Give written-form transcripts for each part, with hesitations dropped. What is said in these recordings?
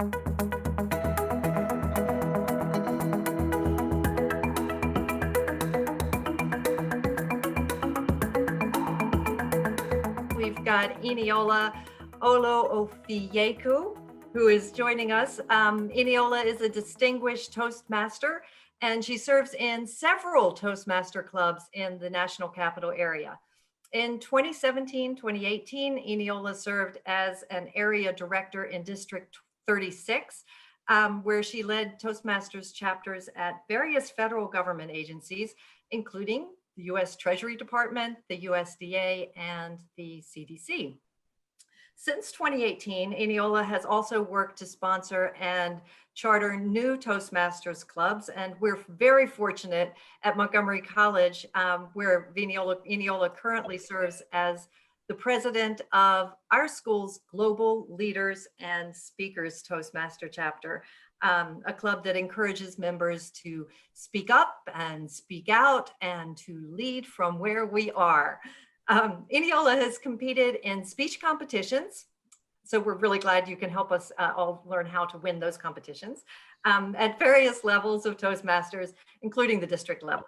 We've got Eniola Olowofoyeku, who is joining us. Eniola is a distinguished Toastmaster, and she serves in several Toastmaster clubs in the National Capital area. In 2017, 2018, Eniola served as an area director in District 36, where she led Toastmasters chapters at various federal government agencies, including the US Treasury Department, the USDA, and the CDC. Since 2018, Eniola has also worked to sponsor and charter new Toastmasters clubs, and we're very fortunate at Montgomery College, where Eniola currently serves as the president of our school's Global Leaders and Speakers Toastmaster chapter, a club that encourages members to speak up and speak out and to lead from where we are. Eniola has competed in speech competitions, so we're really glad you can help us all learn how to win those competitions at various levels of Toastmasters, including the district level.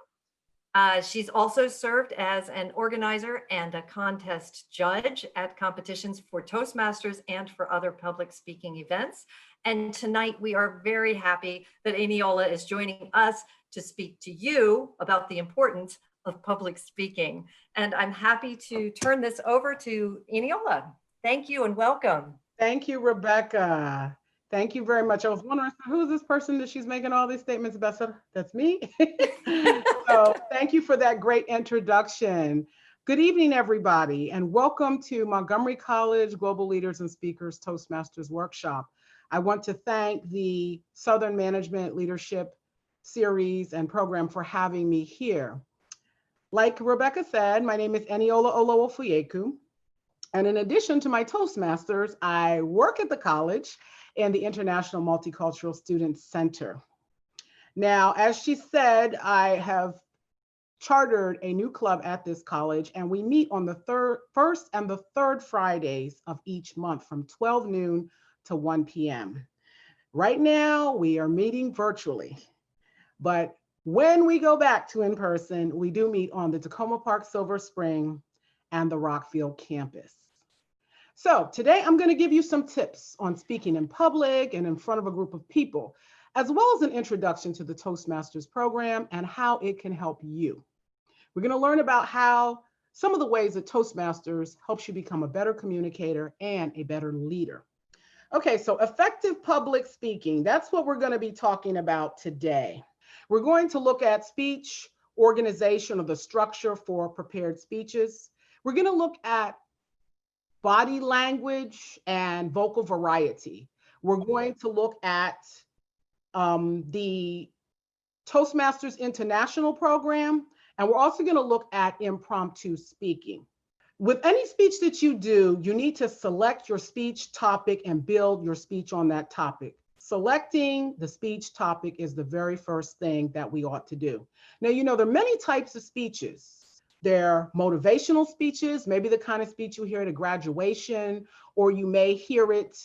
She's also served as an organizer and a contest judge at competitions for Toastmasters and for other public speaking events. And tonight we are very happy that Eniola is joining us to speak to you about the importance of public speaking. And I'm happy to turn this over to Eniola. Thank you and welcome. Thank you, Rebecca. Thank you very much. I was wondering, who is this person that she's making all these statements about? So that's me. So thank you for that great introduction. Good evening, everybody, and welcome to Montgomery College Global Leaders and Speakers Toastmasters Workshop. I want to thank the Southern Management Leadership Series and program for having me here. Like Rebecca said, my name is Eniola Olowofoyeku. And in addition to my Toastmasters, I work at the college in the International Multicultural Student Center. Now, as she said, I have chartered a new club at this college, and we meet on the first and the third Fridays of each month from 12 noon to 1 p.m. Right now, we are meeting virtually, but when we go back to in person, we do meet on the Tacoma Park Silver Spring and the Rockfield campus. So today I'm going to give you some tips on speaking in public and in front of a group of people, as well as an introduction to the Toastmasters program and how it can help you. We're going to learn about how some of the ways that Toastmasters helps you become a better communicator and a better leader. Okay, so effective public speaking, that's what we're going to be talking about today. We're going to look at speech organization, or the structure for prepared speeches. We're going to look at body language and vocal variety. We're going to look at the Toastmasters International program, and we're also going to look at impromptu speaking. With any speech that you do, you need to select your speech topic and build your speech on that topic. Selecting the speech topic is the very first thing that we ought to do. Now, you know, there are many types of speeches. There are motivational speeches, maybe the kind of speech you hear at a graduation, or you may hear it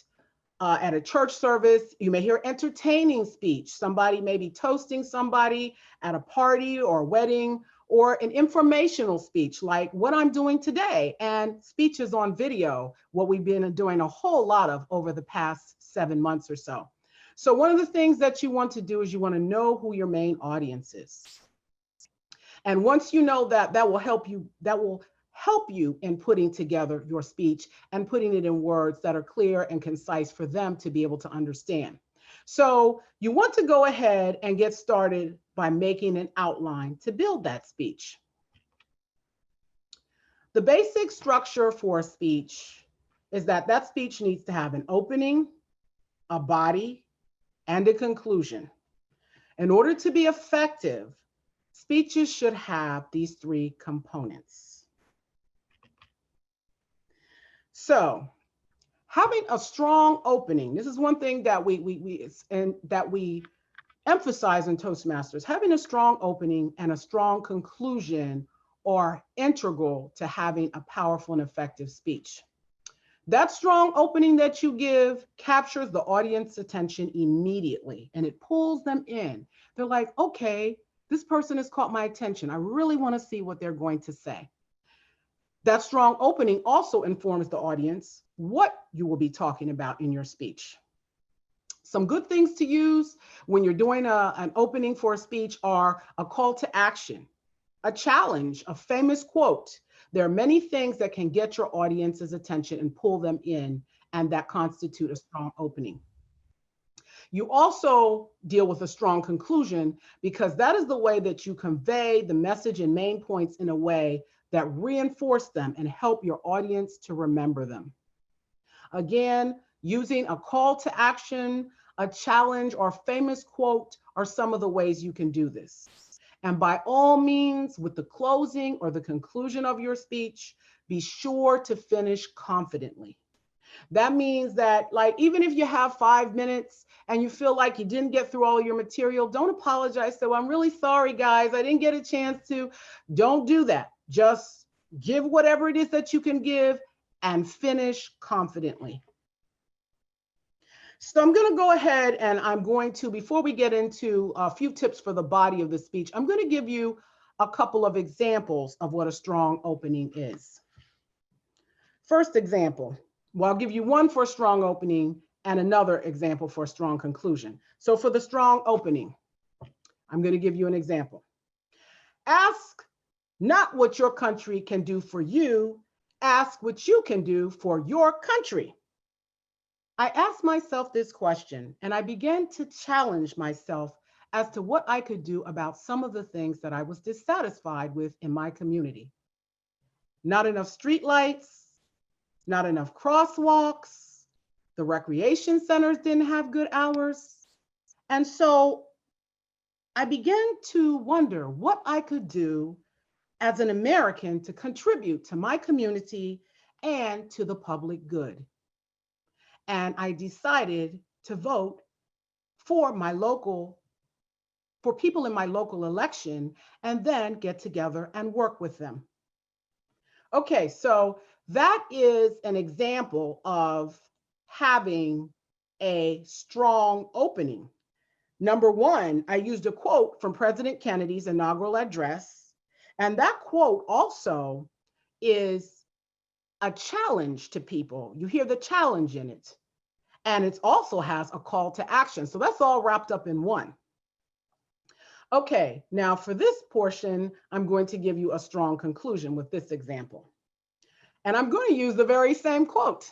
at a church service. You may hear entertaining speech. Somebody may be toasting somebody at a party or a wedding, or an informational speech like what I'm doing today, and speeches on video, what we've been doing a whole lot of over the past 7 months or so. So one of the things that you want to do is you want to know who your main audience is. And once you know that, that will help you in putting together your speech and putting it in words that are clear and concise for them to be able to understand. So you want to go ahead and get started by making an outline to build that speech. The basic structure for a speech is that speech needs to have an opening, a body, and a conclusion. In order to be effective, speeches should have these three components. So, having a strong opening, this is one thing that we emphasize in Toastmasters. Having a strong opening and a strong conclusion are integral to having a powerful and effective speech. That strong opening that you give captures the audience's attention immediately and it pulls them in. They're like, okay, this person has caught my attention. I really want to see what they're going to say. That strong opening also informs the audience what you will be talking about in your speech. Some good things to use when you're doing an opening for a speech are a call to action, a challenge, a famous quote. There are many things that can get your audience's attention and pull them in, and that constitute a strong opening. You also deal with a strong conclusion because that is the way that you convey the message and main points in a way that reinforce them and help your audience to remember them. Again, using a call to action, a challenge, or famous quote are some of the ways you can do this. And by all means, with the closing or the conclusion of your speech, be sure to finish confidently. That means that, like, even if you have 5 minutes and you feel like you didn't get through all your material, don't apologize. Say, well, I'm really sorry, guys. I didn't get a chance to. Don't do that. Just give whatever it is that you can give and finish confidently. So I'm going to go ahead and I'm going to, before we get into a few tips for the body of the speech, I'm going to give you a couple of examples of what a strong opening is. First example, well, I'll give you one for a strong opening and another example for a strong conclusion. So for the strong opening, I'm going to give you an example. Ask not what your country can do for you, ask what you can do for your country. I asked myself this question and I began to challenge myself as to what I could do about some of the things that I was dissatisfied with in my community. Not enough streetlights, not enough crosswalks, the recreation centers didn't have good hours. And so I began to wonder what I could do as an American to contribute to my community and to the public good. And I decided to vote for people in my local election and then get together and work with them. Okay, so that is an example of having a strong opening. Number one, I used a quote from President Kennedy's inaugural address, and that quote also is a challenge to people. You hear the challenge in it. And it also has a call to action. So that's all wrapped up in one. Okay, now for this portion, I'm going to give you a strong conclusion with this example. And I'm going to use the very same quote.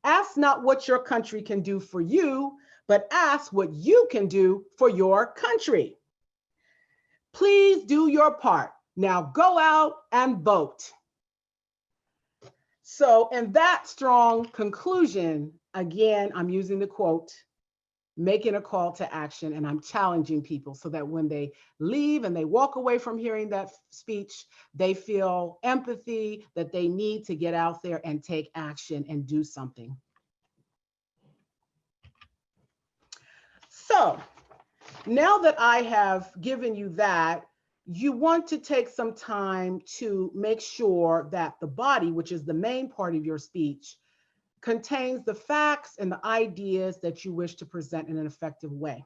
Ask not what your country can do for you, but ask what you can do for your country. Please do your part. Now go out and vote. So in that strong conclusion, again, I'm using the quote, making a call to action, and I'm challenging people so that when they leave and they walk away from hearing that speech, they feel empathy that they need to get out there and take action and do something. So now that I have given you that, you want to take some time to make sure that the body, which is the main part of your speech, contains the facts and the ideas that you wish to present in an effective way.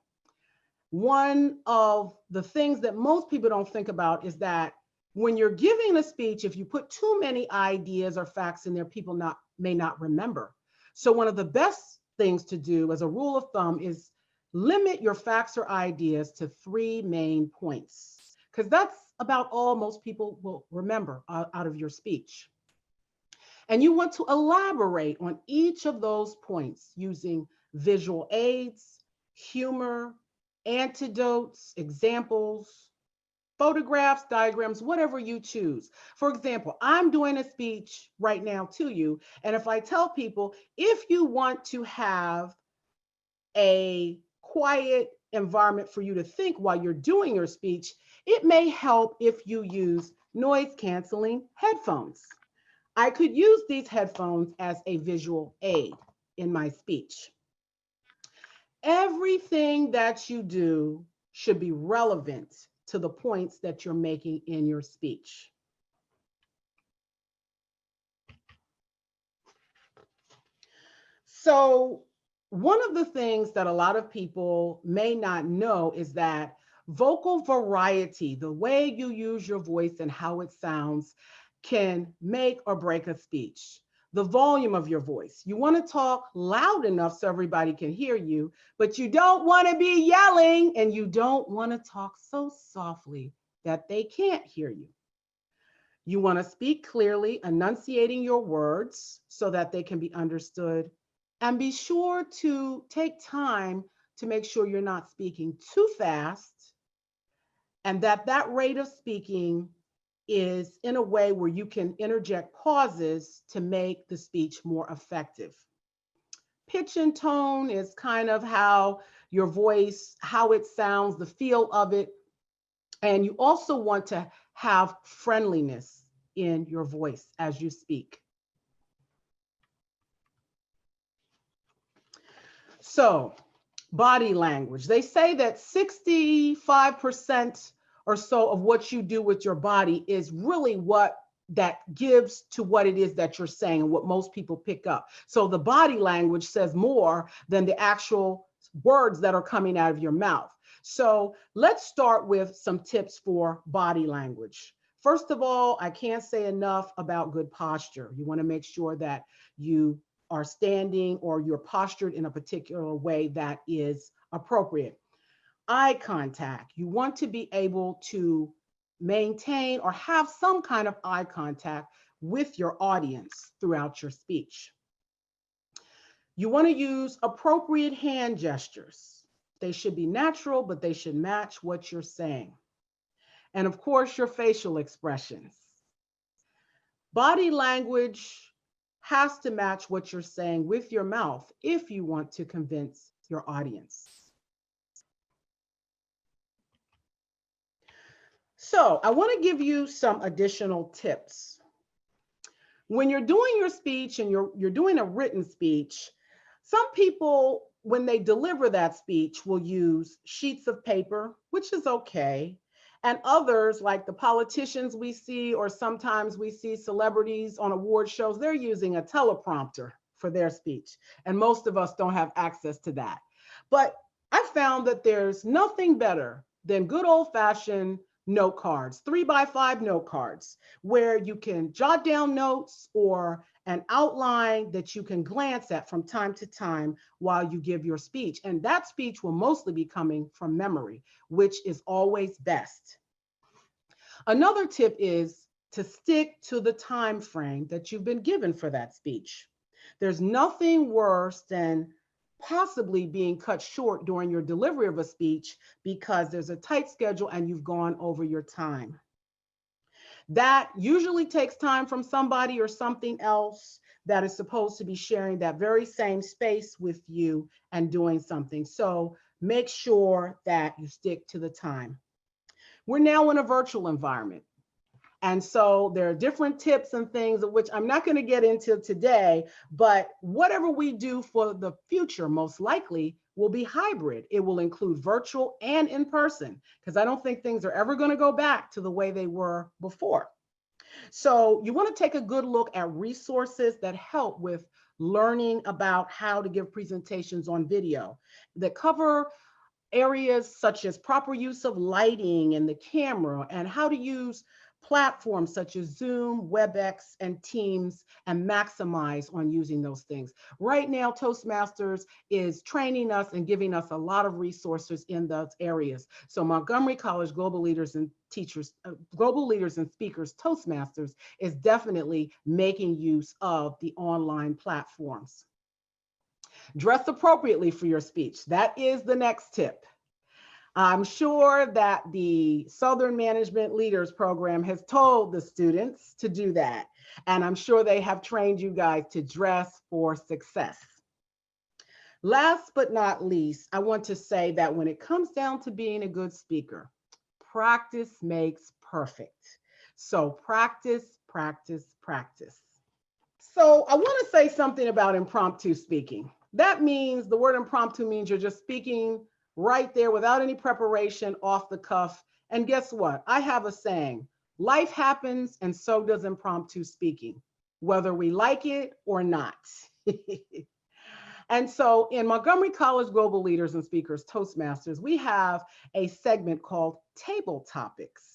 One of the things that most people don't think about is that when you're giving a speech, if you put too many ideas or facts in there, people may not remember. So one of the best things to do as a rule of thumb is limit your facts or ideas to 3 main points, because that's about all most people will remember out of your speech. And you want to elaborate on each of those points using visual aids, humor, anecdotes, examples, photographs, diagrams, whatever you choose. For example, I'm doing a speech right now to you, and if I tell people, if you want to have a quiet environment for you to think while you're doing your speech, it may help if you use noise canceling headphones. I could use these headphones as a visual aid in my speech. Everything that you do should be relevant to the points that you're making in your speech. So one of the things that a lot of people may not know is that vocal variety, the way you use your voice and how it sounds, can make or break a speech. The volume of your voice. You want to talk loud enough so everybody can hear you, but you don't want to be yelling, and you don't want to talk so softly that they can't hear you. You want to speak clearly, enunciating your words so that they can be understood. And be sure to take time to make sure you're not speaking too fast, and that rate of speaking is in a way where you can interject pauses to make the speech more effective. Pitch and tone is kind of how your voice, how it sounds, the feel of it. And you also want to have friendliness in your voice as you speak. So, body language. They say that 65% or so of what you do with your body is really what that gives to what it is that you're saying and what most people pick up. So the body language says more than the actual words that are coming out of your mouth. So let's start with some tips for body language. First of all, I can't say enough about good posture. You want to make sure that you are standing or you're postured in a particular way that is appropriate. Eye contact. You want to be able to maintain or have some kind of eye contact with your audience throughout your speech. You want to use appropriate hand gestures. They should be natural, but they should match what you're saying. And of course, your facial expressions. Body language has to match what you're saying with your mouth if you want to convince your audience. So I want to give you some additional tips. When you're doing your speech and you're doing a written speech, some people, when they deliver that speech, will use sheets of paper, which is okay. And others, like the politicians we see, or sometimes we see celebrities on award shows, they're using a teleprompter for their speech. And most of us don't have access to that. But I found that there's nothing better than good old-fashioned note cards, 3x5 note cards, where you can jot down notes or an outline that you can glance at from time to time while you give your speech. And that speech will mostly be coming from memory, which is always best. Another tip is to stick to the time frame that you've been given for that speech. There's nothing worse than possibly being cut short during your delivery of a speech because there's a tight schedule and you've gone over your time. That usually takes time from somebody or something else that is supposed to be sharing that very same space with you and doing something. So make sure that you stick to the time. We're now in a virtual environment. And so there are different tips and things of which I'm not going to get into today, but whatever we do for the future, most likely will be hybrid. It will include virtual and in person, because I don't think things are ever going to go back to the way they were before. So you want to take a good look at resources that help with learning about how to give presentations on video that cover areas such as proper use of lighting and the camera, and how to use platforms such as Zoom, WebEx, and Teams, and maximize on using those things. Right now, Toastmasters is training us and giving us a lot of resources in those areas. So Montgomery College Global Leaders and Teachers, Global Leaders and Speakers, Toastmasters, is definitely making use of the online platforms. Dress appropriately for your speech. That is the next tip. I'm sure that the Southern Management Leaders Program has told the students to do that. And I'm sure they have trained you guys to dress for success. Last but not least, I want to say that when it comes down to being a good speaker, practice makes perfect. So practice, practice, practice. So I want to say something about impromptu speaking. That means, the word impromptu means you're just speaking right there without any preparation, off the cuff. And guess what? I have a saying, life happens and so does impromptu speaking, whether we like it or not. And so in Montgomery College Global Leaders and Speakers Toastmasters, we have a segment called Table Topics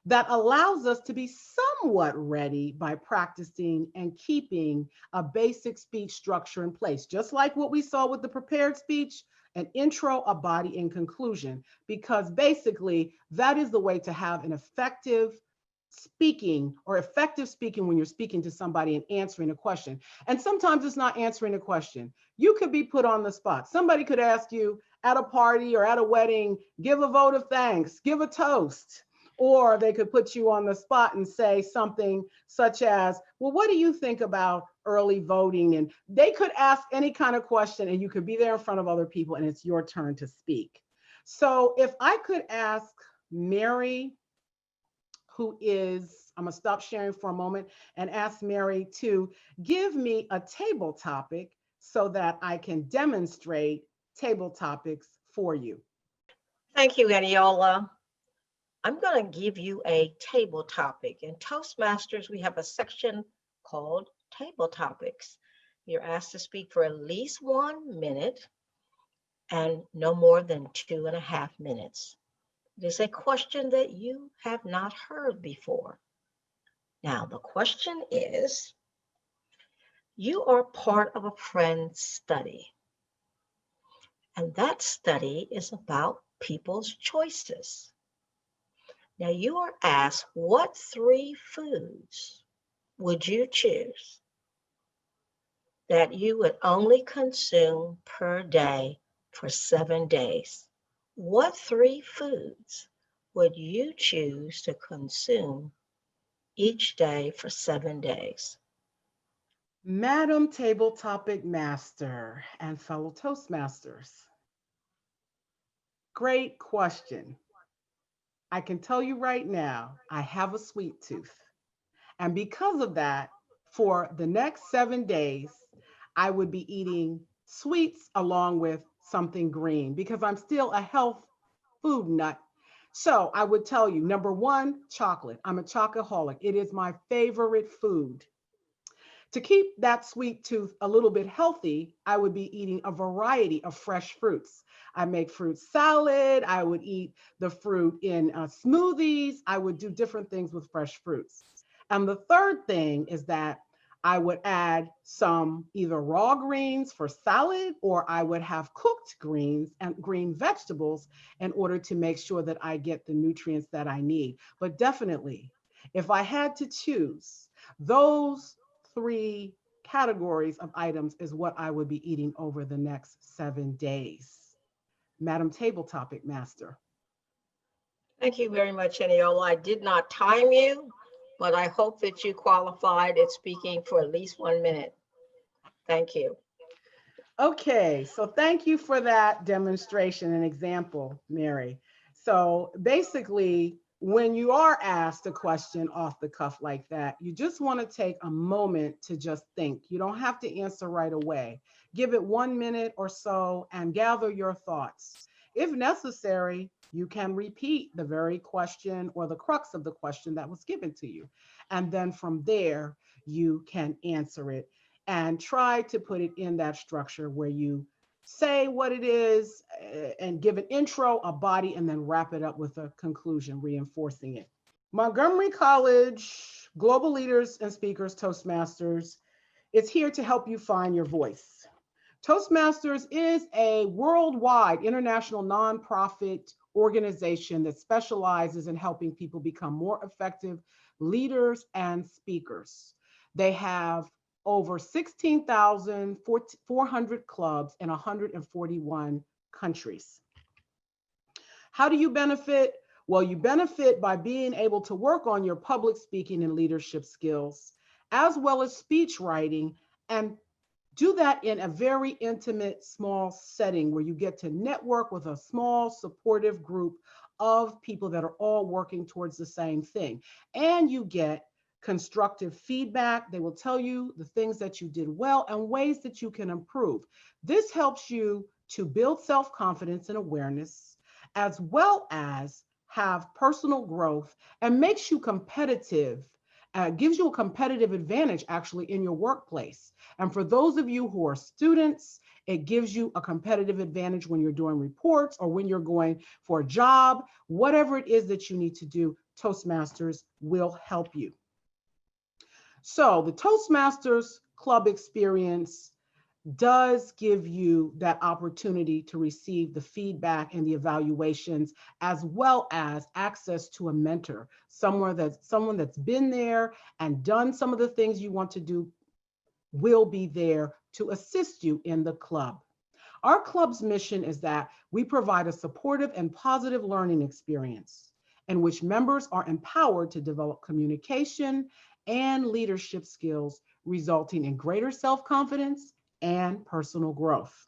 that allows us to be somewhat ready by practicing and keeping a basic speech structure in place, just like what we saw with the prepared speech, an intro, a body, and conclusion, because basically that is the way to have an effective speaking or effective speaking when you're speaking to somebody and answering a question. And sometimes it's not answering a question. You could be put on the spot. Somebody could ask you at a party or at a wedding, give a vote of thanks, give a toast. Or they could put you on the spot and say something such as, well, what do you think about early voting? And they could ask any kind of question and you could be there in front of other people and it's your turn to speak. So if I could ask Mary, who is, I'm gonna stop sharing for a moment and ask Mary to give me a table topic so that I can demonstrate table topics for you. Thank you, Eniola. I'm going to give you a table topic. In Toastmasters, we have a section called Table Topics. You're asked to speak for at least 1 minute and no more than 2.5 minutes. It is a question that you have not heard before. Now, the question is, you are part of a friend's study, and that study is about people's choices. Now you are asked, what 3 foods would you choose that you would only consume per day for 7 days? What 3 foods would you choose to consume each day for 7 days? Madam Table Topic Master and fellow Toastmasters, great question. I can tell you right now, I have a sweet tooth. And because of that, for the next 7 days, I would be eating sweets along with something green because I'm still a health food nut. So I would tell you, number 1, chocolate. I'm a chocoholic. It is my favorite food. To keep that sweet tooth a little bit healthy, I would be eating a variety of fresh fruits. I make fruit salad. I would eat the fruit in smoothies. I would do different things with fresh fruits. And the third thing is that I would add some either raw greens for salad, or I would have cooked greens and green vegetables in order to make sure that I get the nutrients that I need. But definitely, if I had to choose, those 3 categories of items is what I would be eating over the next 7 days. Madam Table Topic Master. Thank you very much, Eniola. I did not time you, but I hope that you qualified at speaking for at least 1 minute. Thank you. Okay, so thank you for that demonstration and example, Mary. So basically, when you are asked a question off the cuff like that, you just want to take a moment to just think. You don't have to answer right away. Give it 1 minute or so and gather your thoughts. If necessary, you can repeat the very question or the crux of the question that was given to you. And then from there, you can answer it and try to put it in that structure where you say what it is and give an intro, a body, and then wrap it up with a conclusion, reinforcing it. Montgomery College Global Leaders and Speakers Toastmasters is here to help you find your voice. Toastmasters is a worldwide international nonprofit organization that specializes in helping people become more effective leaders and speakers. They have over 16,400 clubs in 141 countries. How do you benefit? Well, you benefit by being able to work on your public speaking and leadership skills, as well as speech writing, and do that in a very intimate, small setting where you get to network with a small, supportive group of people that are all working towards the same thing. And you get constructive feedback. They will tell you the things that you did well and ways that you can improve. This helps you to build self-confidence and awareness, as well as have personal growth, and makes you competitive, gives you a competitive advantage actually in your workplace. And for those of you who are students, It gives you a competitive advantage when you're doing reports or when you're going for a job. Whatever it is that you need to do, Toastmasters will help you. So the Toastmasters Club experience does give you that opportunity to receive the feedback and the evaluations, as well as access to a mentor, someone that's been there and done some of the things you want to do will be there to assist you in the club. Our club's mission is that we provide a supportive and positive learning experience in which members are empowered to develop communication and leadership skills, resulting in greater self-confidence and personal growth.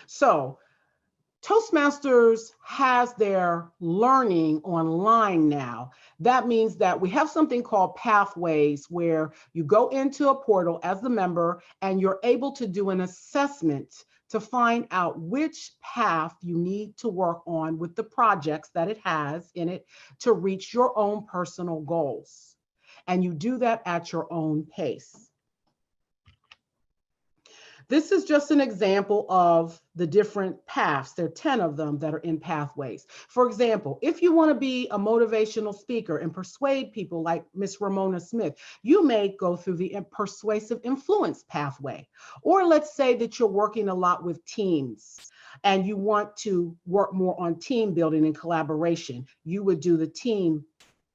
So Toastmasters has their learning online now. That means that we have something called pathways, where you go into a portal as the member and you're able to do an assessment to find out which path you need to work on with the projects that it has in it to reach your own personal goals. And you do that at your own pace. This is just an example of the different paths. There are 10 of them that are in pathways. For example, if you want to be a motivational speaker and persuade people like Miss Ramona Smith, you may go through the persuasive influence pathway. Or let's say that you're working a lot with teams and you want to work more on team building and collaboration. You would do the team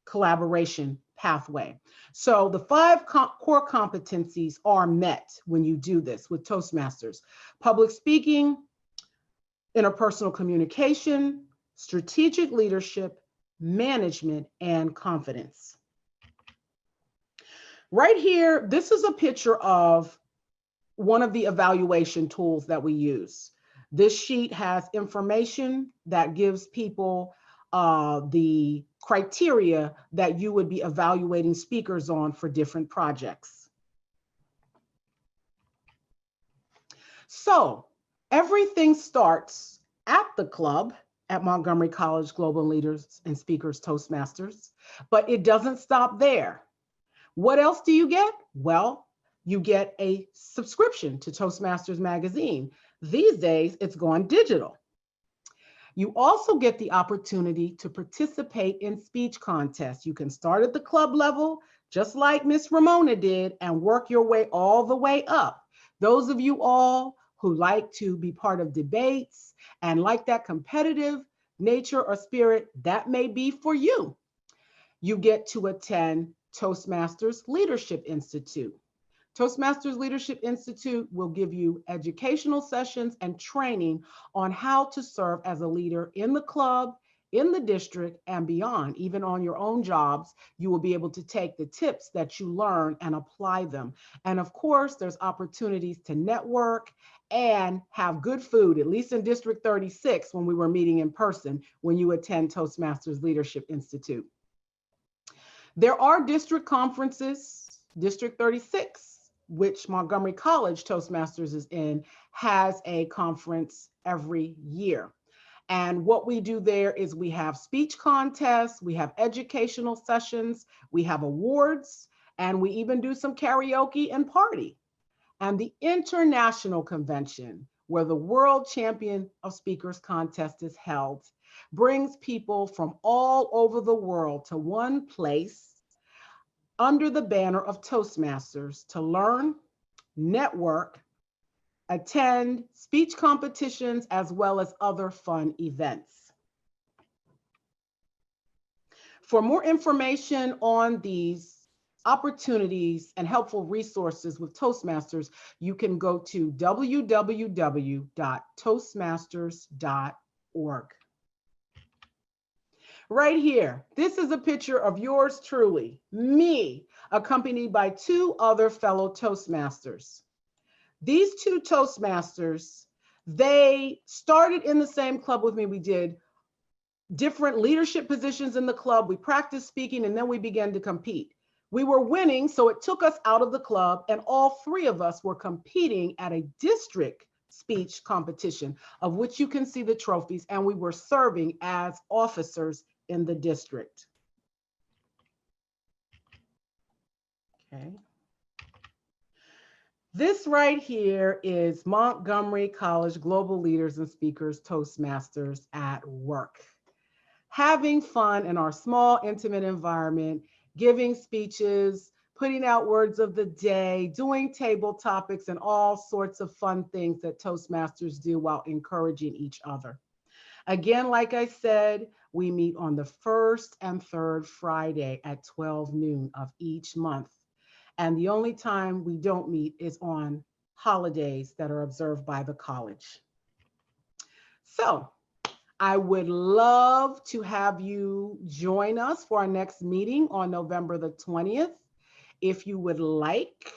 collaboration pathway. So the 5 core competencies are met when you do this with Toastmasters: public speaking, interpersonal communication, strategic leadership, management, and confidence. Right here, this is a picture of one of the evaluation tools that we use. This sheet has information that gives people the criteria that you would be evaluating speakers on for different projects. So everything starts at the club at Montgomery College Global Leaders and Speakers Toastmasters, but it doesn't stop there. What else do you get? Well, you get a subscription to Toastmasters magazine. These days, it's gone digital. You also get the opportunity to participate in speech contests. You can start at the club level, just like Miss Ramona did, and work your way all the way up. Those of you all who like to be part of debates and like that competitive nature or spirit, that may be for you. You get to attend Toastmasters Leadership Institute. Toastmasters Leadership Institute will give you educational sessions and training on how to serve as a leader in the club, in the district, and beyond. Even on your own jobs, you will be able to take the tips that you learn and apply them. And of course, there's opportunities to network and have good food, at least in District 36 when we were meeting in person, when you attend Toastmasters Leadership Institute. There are district conferences. District 36, which Montgomery College Toastmasters is in, has a conference every year. And what we do there is we have speech contests, we have educational sessions, we have awards, and we even do some karaoke and party. And the international convention, where the World Champion of Speakers contest is held, brings people from all over the world to one place under the banner of Toastmasters to learn, network, attend speech competitions, as well as other fun events. For more information on these opportunities and helpful resources with Toastmasters, you can go to www.toastmasters.org. Right here, this is a picture of yours truly, me, accompanied by 2 other fellow Toastmasters. These 2 Toastmasters, they started in the same club with me. We did different leadership positions in the club. We practiced speaking, and then we began to compete. We were winning, so it took us out of the club, and all 3 of us were competing at a district speech competition, of which you can see the trophies, and we were serving as officers in the district. Okay. This right here is Montgomery College Global Leaders and Speakers Toastmasters at work. Having fun in our small, intimate environment, giving speeches, putting out words of the day, doing table topics, and all sorts of fun things that Toastmasters do while encouraging each other. Again, like I said, we meet on the first and third Friday at 12 noon of each month. And the only time we don't meet is on holidays that are observed by the college. So I would love to have you join us for our next meeting on November the 20th. If you would like,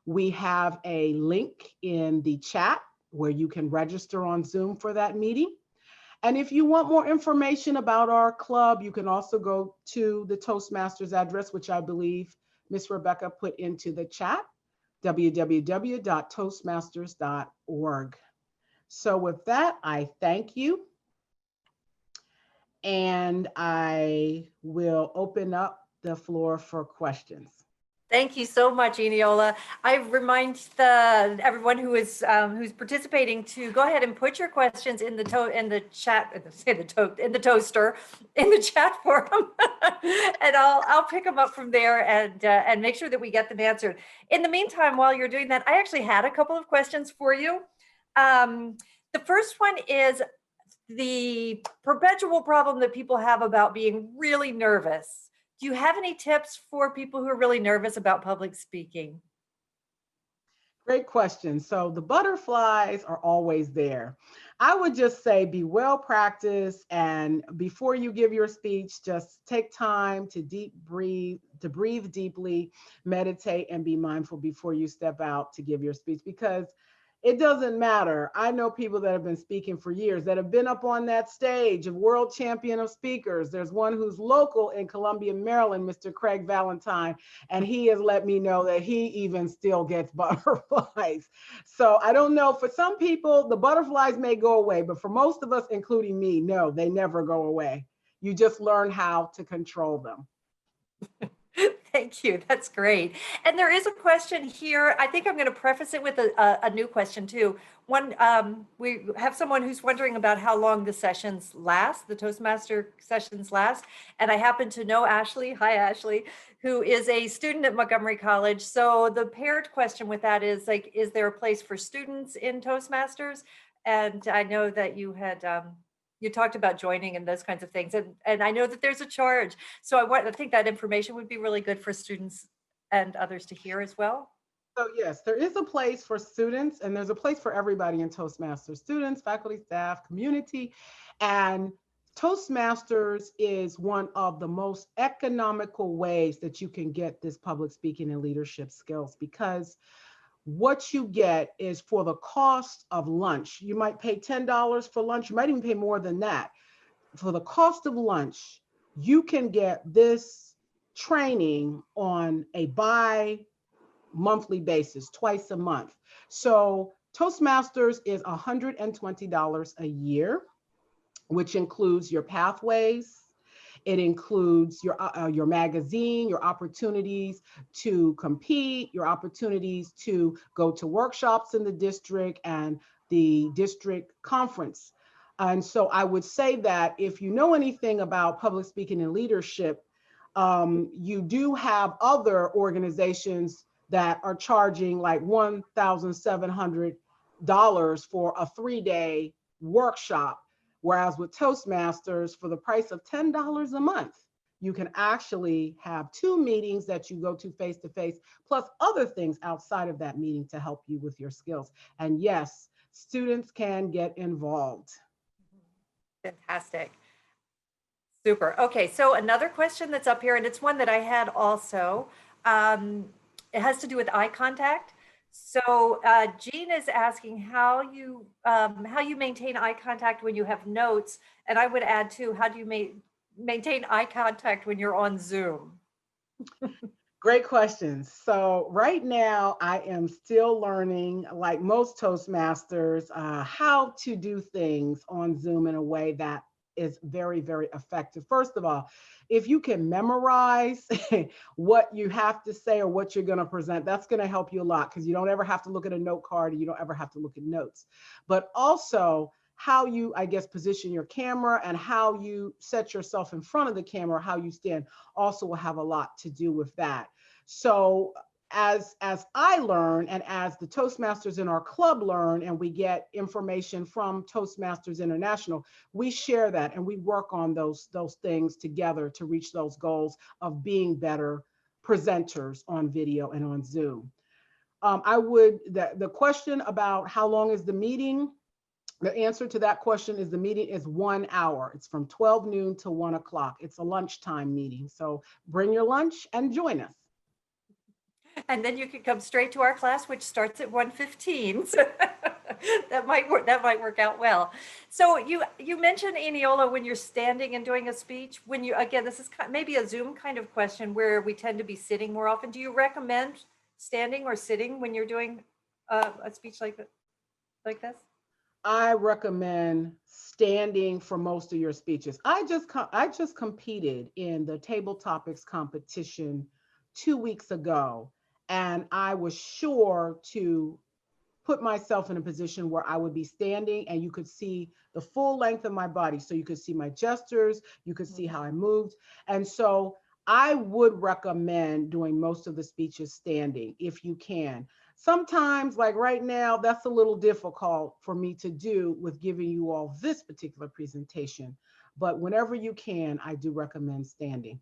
we have a link in the chat where you can register on Zoom for that meeting. And if you want more information about our club, you can also go to the Toastmasters address, which I believe Miss Rebecca put into the chat, www.toastmasters.org. So with that, I thank you. And I will open up the floor for questions. Thank you so much, Eniola. I remind everyone who is who's participating to go ahead and put your questions in the chat, in the toaster, in the chat forum, and I'll pick them up from there and make sure that we get them answered. In the meantime, while you're doing that, I actually had a couple of questions for you. The first one is the perpetual problem that people have about being really nervous. Do you have any tips for people who are really nervous about public speaking? Great question. So the butterflies are always there. I would just say be well practiced, and before you give your speech, just take time to breathe deeply, meditate, and be mindful before you step out to give your speech, because it doesn't matter. I know people that have been speaking for years that have been up on that stage of world champion of speakers. There's one who's local in Columbia, Maryland, Mr. Craig Valentine, and he has let me know that he even still gets butterflies. So I don't know, for some people, the butterflies may go away, but for most of us, including me, no, they never go away. You just learn how to control them. Thank you. That's great. And there is a question here. I think I'm going to preface it with a new question too. One, we have someone who's wondering about how long the sessions last, the Toastmaster sessions last. And I happen to know Ashley, hi Ashley, who is a student at Montgomery College. So the paired question with that is like, is there a place for students in Toastmasters? And I know that you had, you talked about joining and those kinds of things. And I know that there's a charge. So I think that information would be really good for students and others to hear as well. So yes, there is a place for students, and there's a place for everybody in Toastmasters: students, faculty, staff, community. And Toastmasters is one of the most economical ways that you can get this public speaking and leadership skills, because what you get is for the cost of lunch. You might pay $10 for lunch. You might even pay more than that. For the cost of lunch, you can get this training on a bi-monthly basis, twice a month. So Toastmasters is $120 a year, which includes your pathways. It includes your magazine, your opportunities to compete, your opportunities to go to workshops in the district and the district conference. And so I would say that if you know anything about public speaking and leadership, you do have other organizations that are charging like $1,700 for a 3-day workshop. Whereas with Toastmasters, for the price of $10 a month, you can actually have 2 meetings that you go to face-to-face, plus other things outside of that meeting to help you with your skills. And yes, students can get involved. Fantastic. Super. Okay, so another question that's up here, and it's one that I had also. It has to do with eye contact. So Jean is asking how you maintain eye contact when you have notes, and I would add too, how do you maintain eye contact when you're on Zoom? Great questions. So right now I am still learning, like most Toastmasters, how to do things on Zoom in a way that is very, very effective. First of all, if you can memorize what you have to say or what you're going to present, that's going to help you a lot, because you don't ever have to look at a note card and you don't ever have to look at notes. But also how you, I guess, position your camera and how you set yourself in front of the camera, how you stand, also will have a lot to do with that. So as I learn, and as the Toastmasters in our club learn, and we get information from Toastmasters International, we share that and we work on those things together to reach those goals of being better presenters on video and on Zoom. The question about how long is the meeting, the answer to that question is the meeting is 1 hour. It's from 12 noon to 1 o'clock. It's a lunchtime meeting. So bring your lunch and join us. And then you can come straight to our class, which starts at 1:15. So that might work out well. So you mentioned, Eniola, when you're standing and doing a speech, when you, again, this is maybe a Zoom kind of question where we tend to be sitting more often. Do you recommend standing or sitting when you're doing a speech like this? I recommend standing for most of your speeches. I just competed in the table topics competition 2 weeks ago, and I was sure to put myself in a position where I would be standing and you could see the full length of my body. So you could see my gestures, you could see how I moved. And so I would recommend doing most of the speeches standing if you can. Sometimes, like right now, that's a little difficult for me to do with giving you all this particular presentation. But whenever you can, I do recommend standing.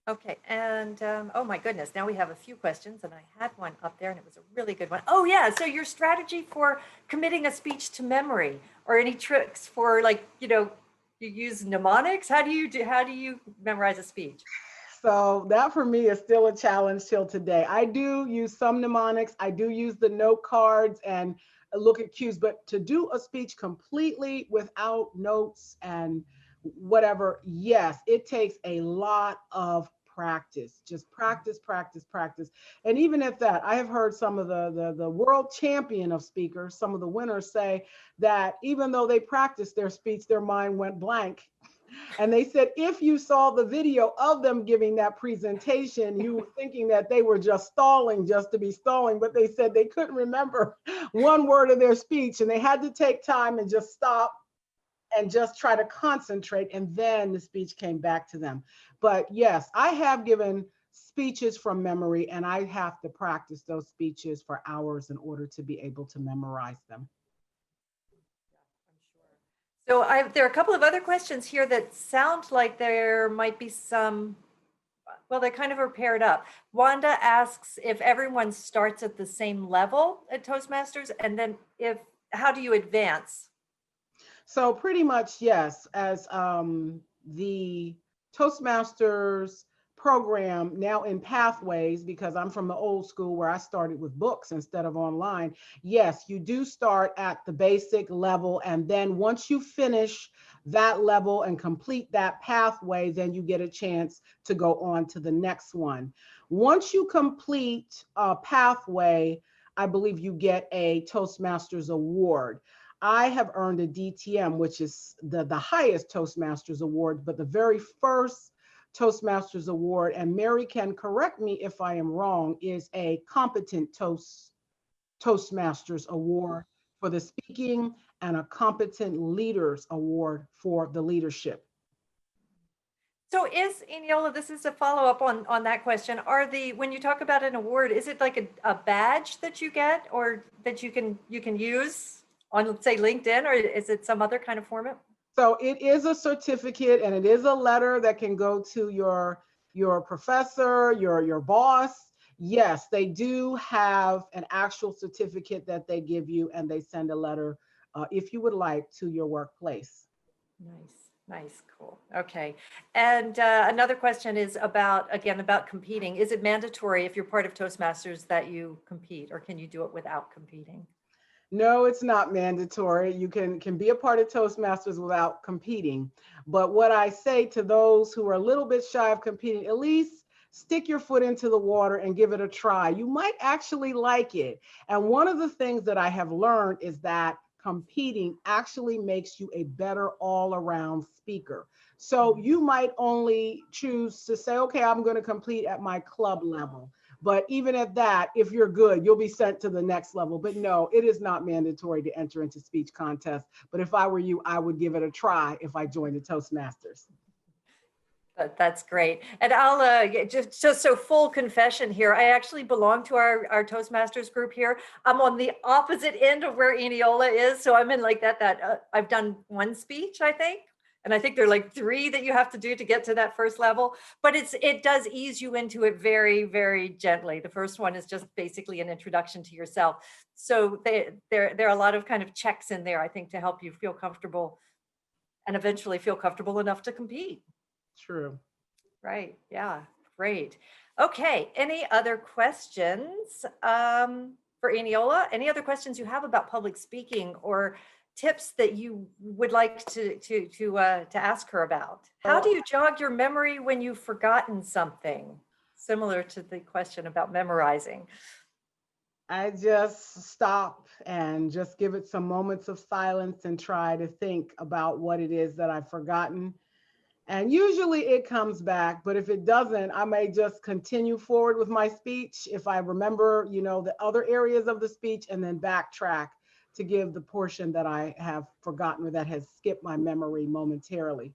Okay, and oh my goodness, now we have a few questions, and I had one up there and it was a really good one. Oh yeah, so your strategy for committing a speech to memory, or any tricks for, like, you use mnemonics? How do you memorize a speech? So that for me is still a challenge till today. I do use some mnemonics. I do use the note cards and look at cues, but to do a speech completely without notes and whatever, yes, it takes a lot of practice. Just practice, practice, practice. And even at that, I have heard some of the world champion of speakers, some of the winners, say that even though they practiced their speech, their mind went blank. And they said, if you saw the video of them giving that presentation, you were thinking that they were just stalling just to be stalling, but they said they couldn't remember one word of their speech, and they had to take time and just stop and just try to concentrate, and then the speech came back to them. But yes, I have given speeches from memory, and I have to practice those speeches for hours in order to be able to memorize them. So there are a couple of other questions here that sound like there might be some, well, they kind of are paired up. Wanda asks if everyone starts at the same level at Toastmasters, and then how do you advance? So pretty much, yes, as the Toastmasters program now in pathways, because I'm from the old school where I started with books instead of online. Yes, you do start at the basic level, and then once you finish that level and complete that pathway, then you get a chance to go on to the next one. Once you complete a pathway, I believe you get a Toastmasters award. I have earned a DTM, which is the highest Toastmasters award, but the very first Toastmasters award, and Mary can correct me if I am wrong, is a competent Toastmasters award for the speaking, and a competent leaders award for the leadership. So Eniola, this is a follow-up on that question. When you talk about an award, is it like a badge that you get, or that you can use on, let's say, LinkedIn, or is it some other kind of format? So it is a certificate, and it is a letter that can go to your professor, your boss. Yes, they do have an actual certificate that they give you, and they send a letter, if you would like, to your workplace. Nice, cool. Okay. And another question is about competing. Is it mandatory, if you're part of Toastmasters, that you compete, or can you do it without competing? No, it's not mandatory. You can be a part of Toastmasters without competing. But what I say to those who are a little bit shy of competing, at least stick your foot into the water and give it a try. You might actually like it. And one of the things that I have learned is that competing actually makes you a better all-around speaker. So you might only choose to say, okay, I'm going to compete at my club level. But even at that, if you're good, you'll be sent to the next level. But no, it is not mandatory to enter into speech contests. But if I were you, I would give it a try if I joined the Toastmasters. That's great. And I'll just so full confession here. I actually belong to our Toastmasters group here. I'm on the opposite end of where Eniola is. So I'm in like that I've done one speech, I think. And I think there are like 3 that you have to do to get to that first level. But it does ease you into it very, very gently. The first one is just basically an introduction to yourself. So there are a lot of kind of checks in there, I think, to help you feel comfortable and eventually feel comfortable enough to compete. True. Right. Yeah. Great. Okay. Any other questions for Eniola? Any other questions you have about public speaking or tips that you would like to ask her about? How do you jog your memory when you've forgotten something? Similar to the question about memorizing. I just stop and just give it some moments of silence and try to think about what it is that I've forgotten. And usually it comes back, but if it doesn't, I may just continue forward with my speech if I remember, the other areas of the speech, and then backtrack to give the portion that I have forgotten or that has skipped my memory momentarily.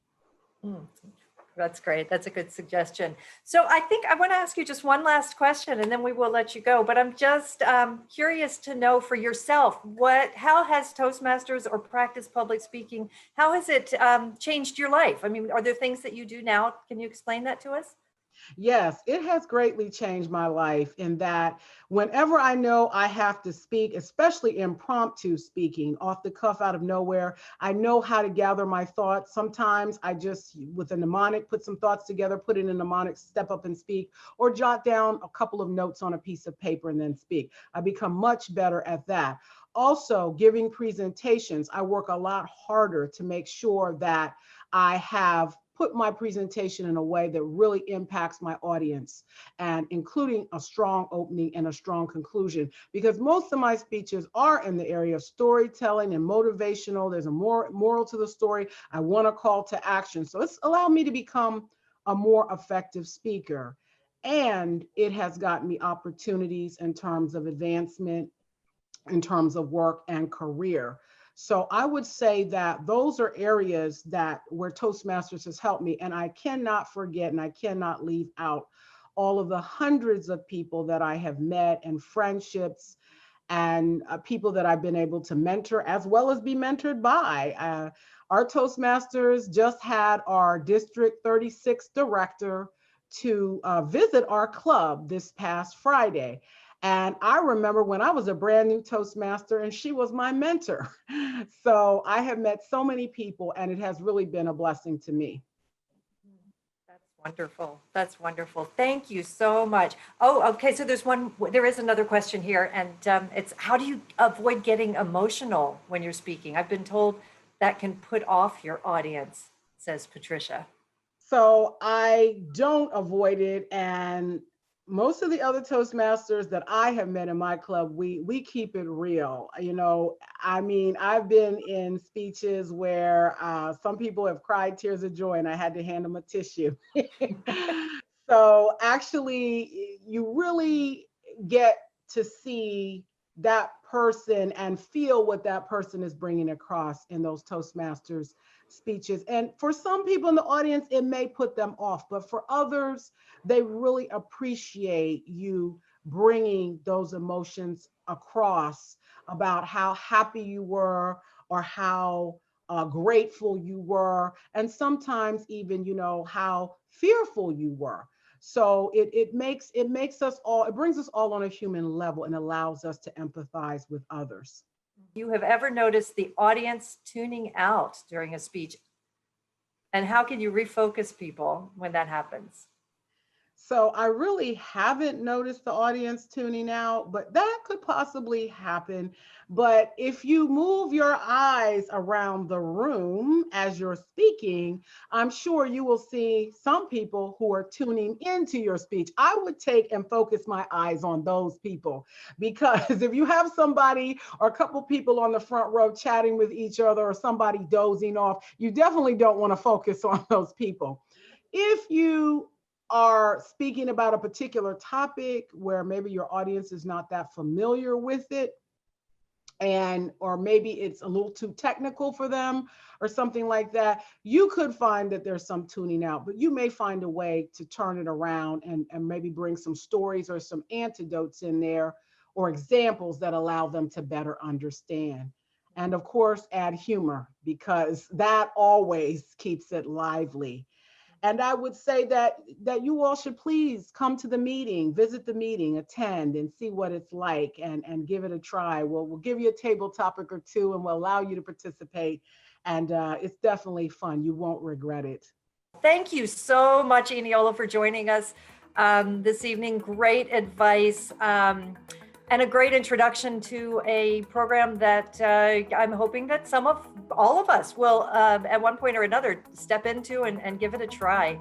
That's great. That's a good suggestion. So I think I want to ask you just one last question and then we will let you go. But I'm just curious to know for yourself, how has Toastmasters or practice public speaking, how has it changed your life? I mean, are there things that you do now? Can you explain that to us? Yes, it has greatly changed my life in that whenever I know I have to speak, especially impromptu speaking off the cuff out of nowhere, I know how to gather my thoughts. Sometimes I just, with a mnemonic, put some thoughts together, put in a mnemonic, step up and speak, or jot down a couple of notes on a piece of paper and then speak. I become much better at that. Also, giving presentations, I work a lot harder to make sure that I have put my presentation in a way that really impacts my audience, and including a strong opening and a strong conclusion, because most of my speeches are in the area of storytelling and motivational. There's a moral to the story. I want a call to action. So it's allowed me to become a more effective speaker. And it has gotten me opportunities in terms of advancement, in terms of work and career. So I would say that those are areas where Toastmasters has helped me. And I cannot forget and I cannot leave out all of the hundreds of people that I have met and friendships and people that I've been able to mentor as well as be mentored by. Our Toastmasters just had our District 36 director to visit our club this past Friday. And I remember when I was a brand new Toastmaster and she was my mentor. So I have met so many people and it has really been a blessing to me. That's wonderful. That's wonderful. Thank you so much. Oh, okay. So there is another question here, and it's how do you avoid getting emotional when you're speaking? I've been told that can put off your audience, says Patricia. So I don't avoid it, and most of the other Toastmasters that I have met in my club, we keep it real. I mean, I've been in speeches where some people have cried tears of joy and I had to hand them a tissue. So actually, you really get to see that person and feel what that person is bringing across in those Toastmasters speeches. And for some people in the audience, it may put them off, but for others, they really appreciate you bringing those emotions across about how happy you were or how grateful you were, and sometimes even, how fearful you were. So it makes us all, it brings us all on a human level and allows us to empathize with others. You have ever noticed the audience tuning out during a speech? And how can you refocus people when that happens? So I really haven't noticed the audience tuning out, but that could possibly happen. But if you move your eyes around the room as you're speaking, I'm sure you will see some people who are tuning into your speech. I would take and focus my eyes on those people, because if you have somebody or a couple people on the front row chatting with each other or somebody dozing off, you definitely don't want to focus on those people. If you are speaking about a particular topic where maybe your audience is not that familiar with it, and or maybe it's a little too technical for them or something like that, you could find that there's some tuning out, but you may find a way to turn it around and maybe bring some stories or some antidotes in there or examples that allow them to better understand. And of course, add humor, because that always keeps it lively. And I would say that you all should please come to the meeting, visit the meeting, attend, and see what it's like, and give it a try. We'll give you a table topic or two, and we'll allow you to participate. And it's definitely fun. You won't regret it. Thank you so much, Eniola, for joining us this evening. Great advice. And a great introduction to a program that I'm hoping that all of us will, at one point or another, step into and give it a try.